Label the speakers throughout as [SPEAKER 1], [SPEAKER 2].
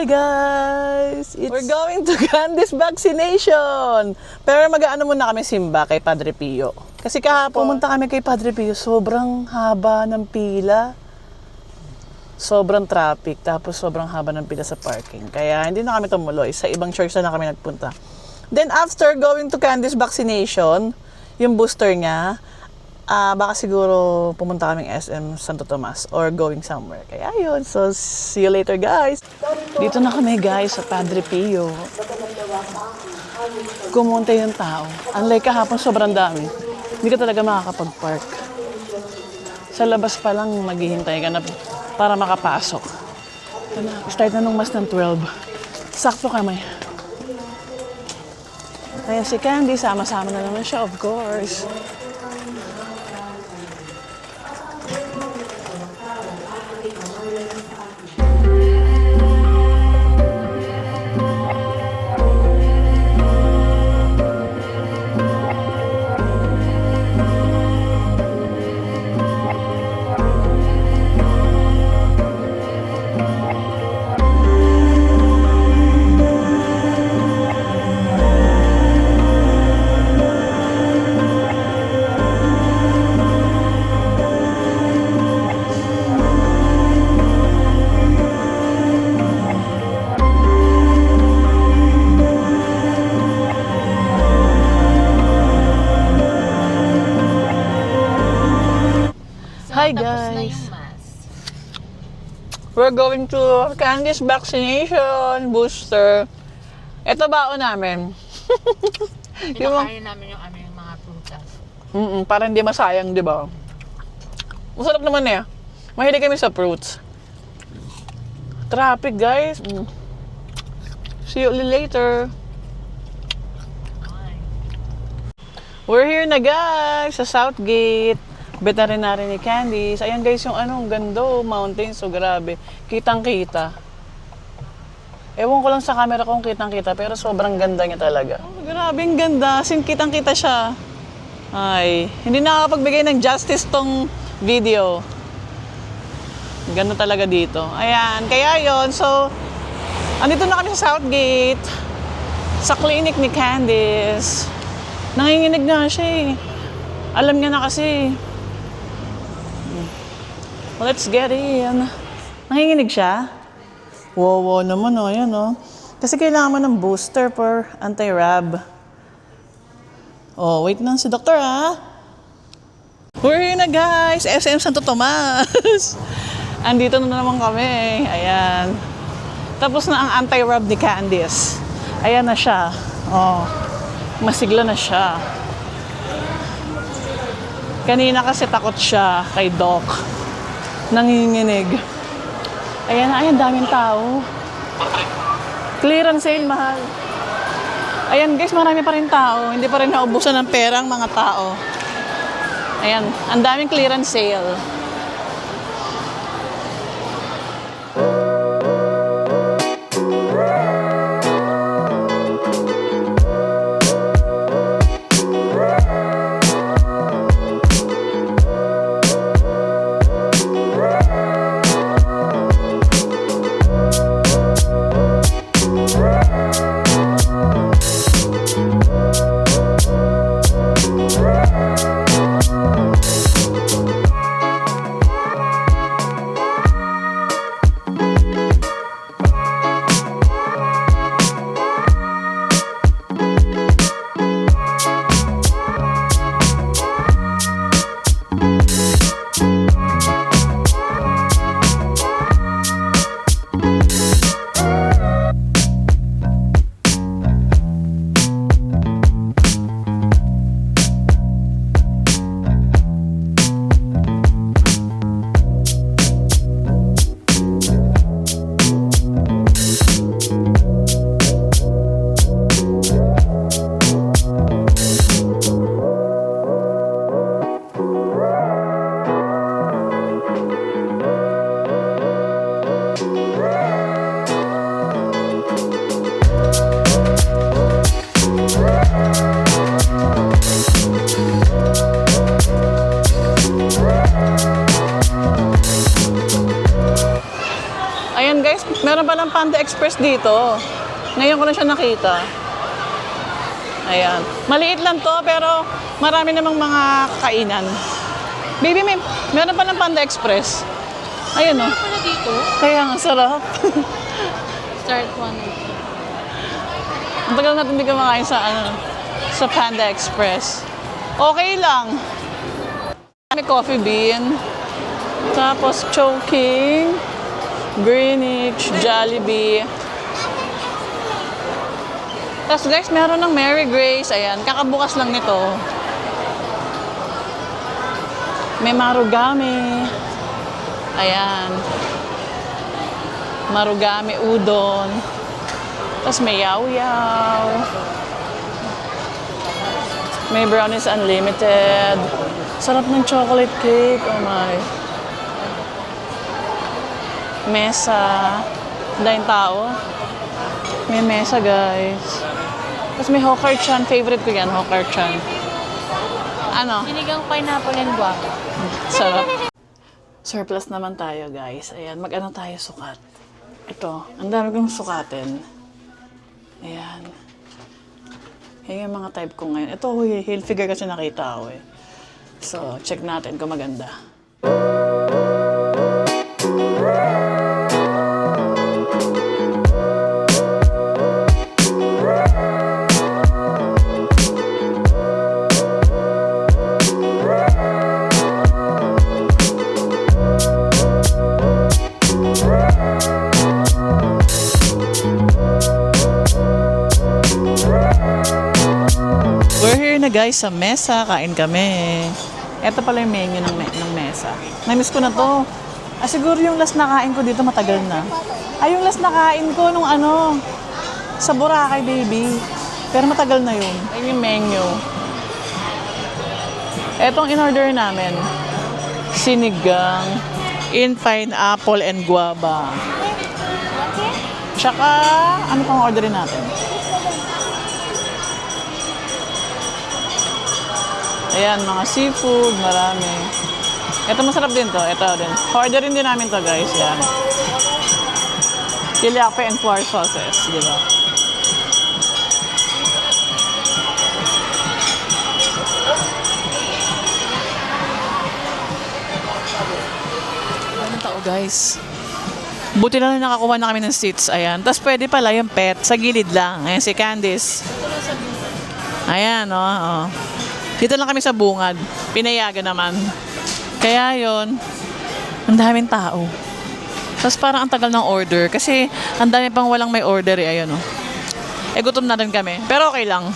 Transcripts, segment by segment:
[SPEAKER 1] Hi guys! We're going to Candice vaccination! Pero mag-aano muna kami simba kay Padre Pio. Kasi kahapon pumunta kami kay Padre Pio, sobrang haba ng pila. Sobrang traffic, tapos sobrang haba ng pila sa parking. Kaya hindi na kami tumuloy, sa ibang church na kami nagpunta. Then after going to Candice vaccination, yung booster niya, baka siguro pumunta kaming SM Santo Tomas or going somewhere. Kaya yun. So, see you later guys. Dito na kami guys sa Padre Pio. Kumunti yung tao. Unlike kahapon, sobrang dami. Hindi ka talaga makakapag-park. Sa labas pa lang, maghihintay ka na para makapasok. Start na nung mas ng 12. Sakto kami. Kaya si Candy, sama-sama na naman siya, of course. Hi guys! We're going to Candice vaccination booster. Ito baon namin.
[SPEAKER 2] Pinakain namin yung aming mga prutas.
[SPEAKER 1] Para hindi masayang, di ba? Masarap naman eh. Mahilig kami sa fruits. Traffic guys. See you later. We're here na guys sa Southgate. Veterinary ni Candice. Ayan guys yung ang gando, mountain, so grabe. Kitang-kita. Ewan ko lang sa camera kung kitang-kita, pero sobrang ganda niya talaga. Oh, grabe, ang ganda. Sin kitang-kita siya. Ay, hindi nakakapagbigay ng justice tong video. Ganda talaga dito. Ayan, kaya yon. So, andito na kami sa Southgate. Sa clinic ni Candice. Nanginginig na siya eh. Alam niya na kasi. Well, let's get in. Nanginginig siya? Wow naman oh, yan oh. Kasi kailangan mo ng booster for anti-rab. Oh, wait lang si doktor ah. We're here na guys, SM Santo Tomas. Andito na naman kami. Ayan. Tapos na ang anti-rab ni Candice. Ayan na siya. Oh, masigla na siya. Kanina kasi takot siya kay Doc. Nanginginig. Ayan na, ayan, daming tao. Clearance sale, mahal. Ayan guys, marami pa rin tao. Hindi pa rin naubusan ng perang mga tao. Ayan, ang daming clearance sale. Meron pa ng Panda Express dito. Ngayon ko na siya nakita. Ayan. Maliit lang to, pero marami namang mga kainan. Baby, meron pa ng Panda Express. Ayun, oh.
[SPEAKER 2] Ano dito?
[SPEAKER 1] Kaya nga, sarap.
[SPEAKER 2] Start one.
[SPEAKER 1] Ang tagal natin hindi kumakain sa Panda Express. Okay lang. May coffee bean. Tapos Chowking, Greenwich, Jollibee. Tapos guys, meron ng Mary Grace. Ayan, kakabukas lang nito. May Marugame. Ayan. Marugame udon. Tapos may yaw-yaw. May brownies unlimited. Sarap ng chocolate cake. Oh my. Mesa. Dahil tao. May mesa, guys. Tapos may Hawker Chan. Favorite ko yan, Hawker Chan. Ano?
[SPEAKER 2] Sinigang pineapple and guava.
[SPEAKER 1] Sarap. Surplus naman tayo, guys. Ayan, mag-ano tayo sukat. Ito, ang dami kong sukatin. Ayan. Yan yung mga type ko ngayon. Ito, heel figure kasi nakita ako eh. So, check natin kung maganda. We're here na guys sa mesa. Kain kami. Ito pala yung menu ng mesa. Na-miss ko na to. Siguro yung last na kain ko dito matagal na. Yung last na kain ko nung sa Boracay, baby. Pero matagal na yun. Ayun yung menu. Etong in-order namin. Sinigang in pineapple and guava. Tsaka, ano pang orderin natin? Ayan, mga seafood, marami. Ito masarap din to, ito din. Orderin din namin to guys, yan. Tilapia and pork sauces, di ba? Anong tao guys? Buti na lang nakakuha na kami ng seats, ayan. Tapos pwede pala yung pet, sa gilid lang. Ayan, si Candice. Ayan, oh. Dito lang kami sa bungad. Pinayagan naman. Kaya yon, ang daming tao. Tapos parang ang tagal ng order. Kasi ang dami pang walang may order eh. Ayun, oh. Gutom na rin kami. Pero okay lang.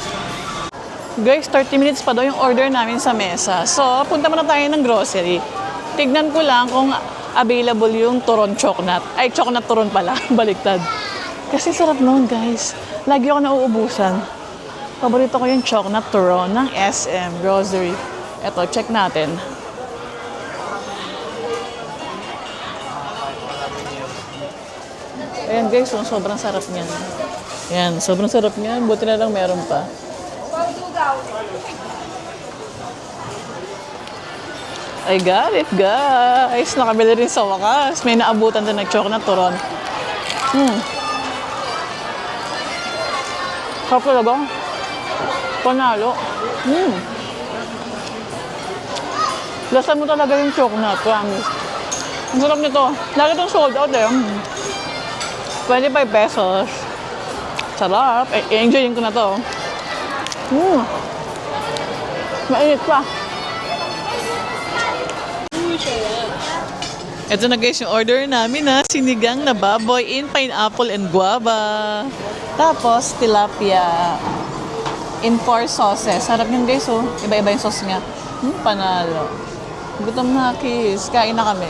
[SPEAKER 1] Guys, 30 minutes pa daw yung order namin sa mesa. So, punta muna tayo ng grocery. Tignan ko lang kung available yung turon chocolate. Ay, chocolate turon pala. Baliktad. Kasi sarap noon, guys. Lagi ako nauubusan. Paborito ko yung chocolate turon ng SM Grocery. Ito, check natin. Ayan guys, sobrang sarap niyan. Ayan, sobrang sarap niyan. Buti na lang meron pa. I got it, guys. Nakabili rin sa wakas. May naabutan din ng chocolate turon. Sarap talaga. Panalo. Lasa mo talaga yung chocolate, promise. Ang sarap nito. Lagi itong sold out eh. 25 pesos. Sarap. I-enjoyin ko na to. Mainit pa. Ito na guys yung order namin na sinigang na baboy in pineapple and guava. Tapos tilapia in 4 sauces. Sarap yun guys, oh. Iba-iba yung sauce niya. Panalo. Gutom na, kiss. Kain na kami.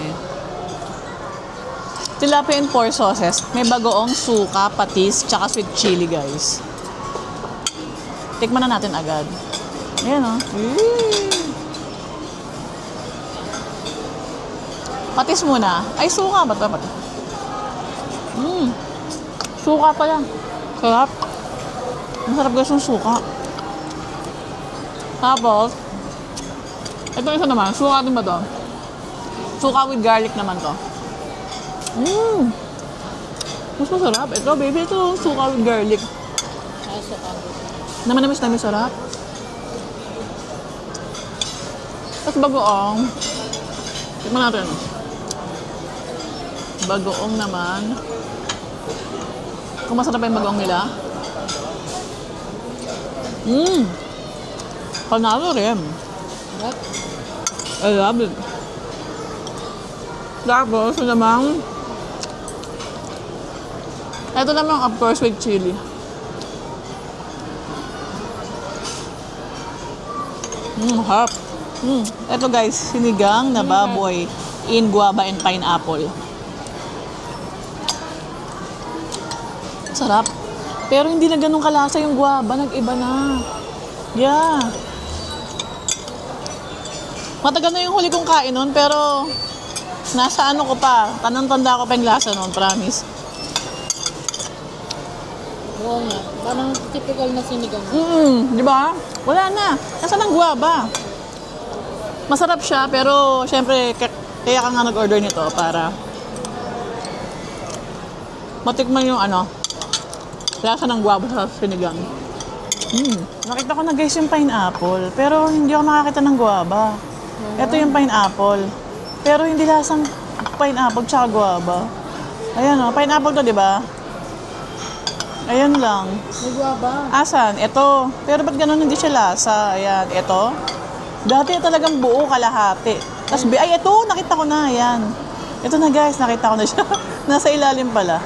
[SPEAKER 1] Tilapia in 4 sauces. May bagoong suka, patis, tsaka sweet chili, guys. Tikman na natin agad. Ayan, oh. Patis muna. Ay, suka ba ito? Suka pala. Sarap. Masarap guys yung suka. Tapos, ito isa naman. Suka din ba to? Suka with garlic naman to. Mas masarap. Ito, baby, ito. Suka with garlic.
[SPEAKER 2] Kaso kami.
[SPEAKER 1] Naman sarap. Tapos bagoong. Tikman natin. Bagoong naman. Kung masarap yung bagoong nila. Panalo rin.
[SPEAKER 2] What?
[SPEAKER 1] I love it. Tapos, ito namang of course with chili. Harap. Ito guys, sinigang na baboy in guava and pineapple. Sarap. Pero hindi na ganun kalasa yung guava, nag-iba na. Yeah. Matagal na yung huli kong kain nun, pero nasa ano ko pa, tanang-tanda ko pa yung lasa nun, promise.
[SPEAKER 2] Oo nga. Parang typical na sinigang.
[SPEAKER 1] Di ba? Wala na. Nasaan ang guava? Masarap siya, pero syempre, kaya ka nga nag-order nito para matikman yung lasa ng guava sa sinigang. Nakita ko na guys yung pineapple, pero hindi ako nakakita ng guava. Ito yung pineapple, pero hindi lasang pineapple tsaka guava. Ayan pineapple to, di ba? Ayan lang.
[SPEAKER 2] May guava.
[SPEAKER 1] Asan? Ito. Pero ba't ganun hindi siya lasa? Ayan. Ito. Dati talagang buo kalahati. Tapos, ito. Nakita ko na. Ayan. Ito na guys. Nakita ko na siya. Nasa ilalim pala.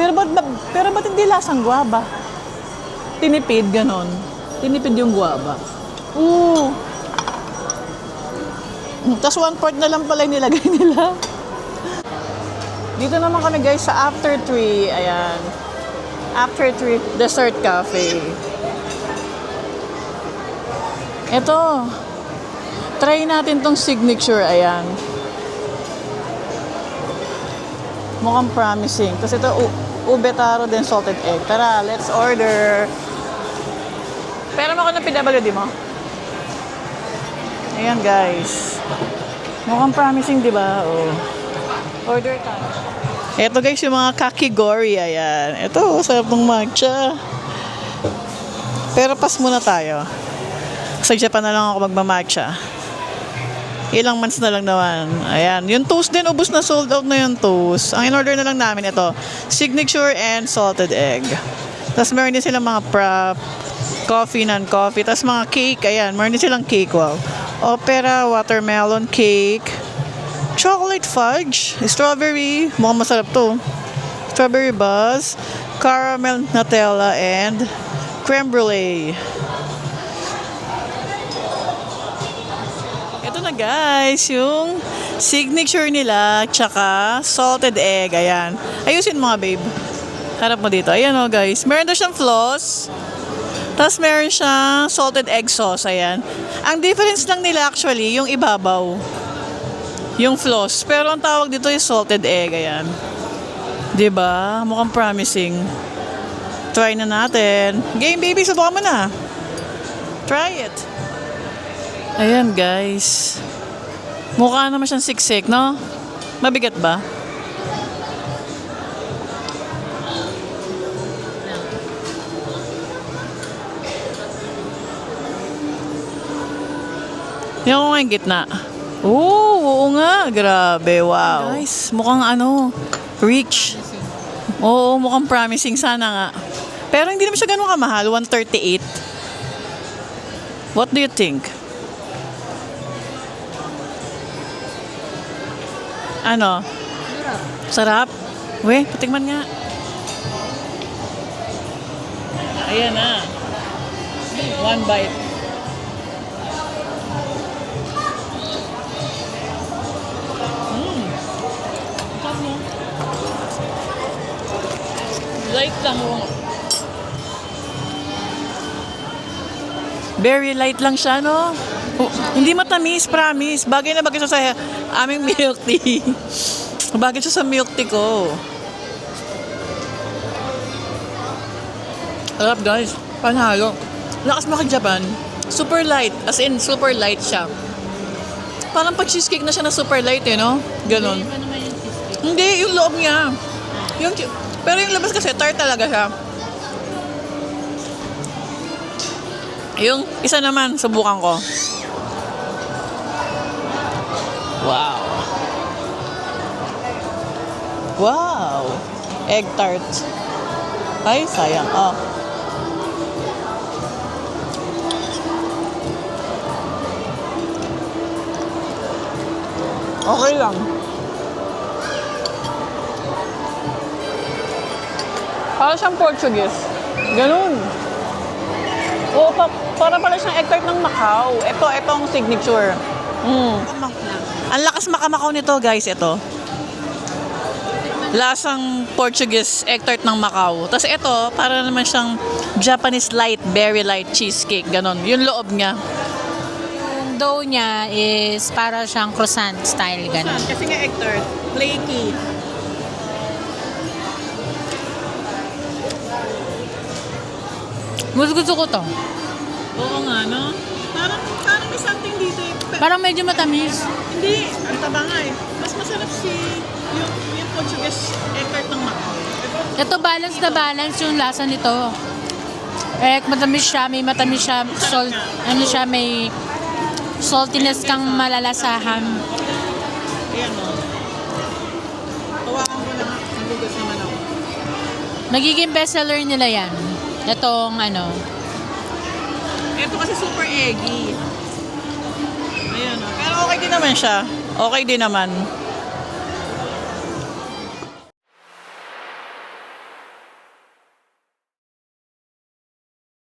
[SPEAKER 1] Pero ba't hindi lasang guava? Tinipid, ganun. Tinipid yung guava. Tapos 1/4 na lang pala yung nilagay nila. Dito naman kami guys sa After 3. Ayan. After 3 Dessert Cafe. Ito. Try natin tong signature. Ayan. Mukhang promising. Tapos ito, ube taro din salted egg. Tara, let's order. Pero mo ko ng PWD mo. Ayan guys. Mukhang promising, di ba? Order tayo. Ito guys, yung mga kakigori, ayan. Ito, sarap ng matcha. Pero pas muna tayo. Sa Japan na lang ako magmamatcha. Ilang months na lang naman. Ayan. Yung toast din, ubos na, sold out na yung toast. Ang in-order na lang namin ito, signature and salted egg. Tapos meron din silang mga prop, coffee, non-coffee. Tapos mga cake, ayan. Meron din silang cake, wow. Opera, watermelon cake, chocolate fudge, strawberry, mukhang masarap to. Strawberry buzz, caramel Nutella, and creme brulee. Ito na guys, yung signature nila, tsaka salted egg, ayan. Ayusin mo nga babe. Harap mo dito. Ayan guys, meron daw siyang floss. Tapos meron siyang salted egg sauce, ayan. Ang difference lang nila actually, yung ibabaw. Yung floss. Pero ang tawag dito is salted egg. Ayan. Diba? Mukhang promising. Try na natin. Game baby, subukan mo na. Try it. Ayan guys. Mukha naman siyang siksik, no? Mabigat ba? Yung nga yung gitna. Oo nga. Grabe, wow. Guys, mukhang rich. Oo, mukhang promising. Sana nga. Pero hindi naman siya ganun kamahal. 138. What do you think? Sarap? We, patikman nga. Ayan na. One bite. Light lang. Very light lang siya, no? Hindi matamis, promise. Bagay na bagay siya sa aming milk tea. Bagay siya sa milk tea ko. Sarap, guys. Panalo. Lakas mo kay Japan. Super light. As in, super light siya. Parang pag cheesecake na siya na super light, no? Ganon.
[SPEAKER 2] Hindi pa naman yung cheesecake.
[SPEAKER 1] Hindi, yung loob niya. Pero yung labas kasi, tart talaga siya. Yung isa naman, subukan ko. Wow. Wow. Egg tart. Ay, sayang. Oh. Okay lang. Para siyang Portuguese. Ganun. Oo, para pala siyang egg tart ng Macau. Ito ang signature. Ang lakas makamakaw nito, guys. Ito. Lasang Portuguese egg tart ng Macau. Tapos ito, para naman siyang Japanese light, very light cheesecake. Ganon. Yung loob niya.
[SPEAKER 2] Yung dough niya is para siyang croissant style, gano'n.
[SPEAKER 1] Kasi nga egg tart, flaky.
[SPEAKER 2] Gusto ko to.
[SPEAKER 1] Oo nga, no? Parang may something dito eh.
[SPEAKER 2] Parang medyo matamis.
[SPEAKER 1] Hindi, ang taba nga eh. Mas masarap yung Portuguese egg tart ng Macau.
[SPEAKER 2] Ito balance na balance yung lasa nito. Eh, matamis siya, may matamis siya, may saltiness kang malalasahan.
[SPEAKER 1] Ayan o. Hawakan ko na nga. Nagugas naman ako.
[SPEAKER 2] Magiging bestseller nila yan. Itong ano.
[SPEAKER 1] Ito kasi super eggy. Ayan o. Pero okay din naman siya. Okay din naman.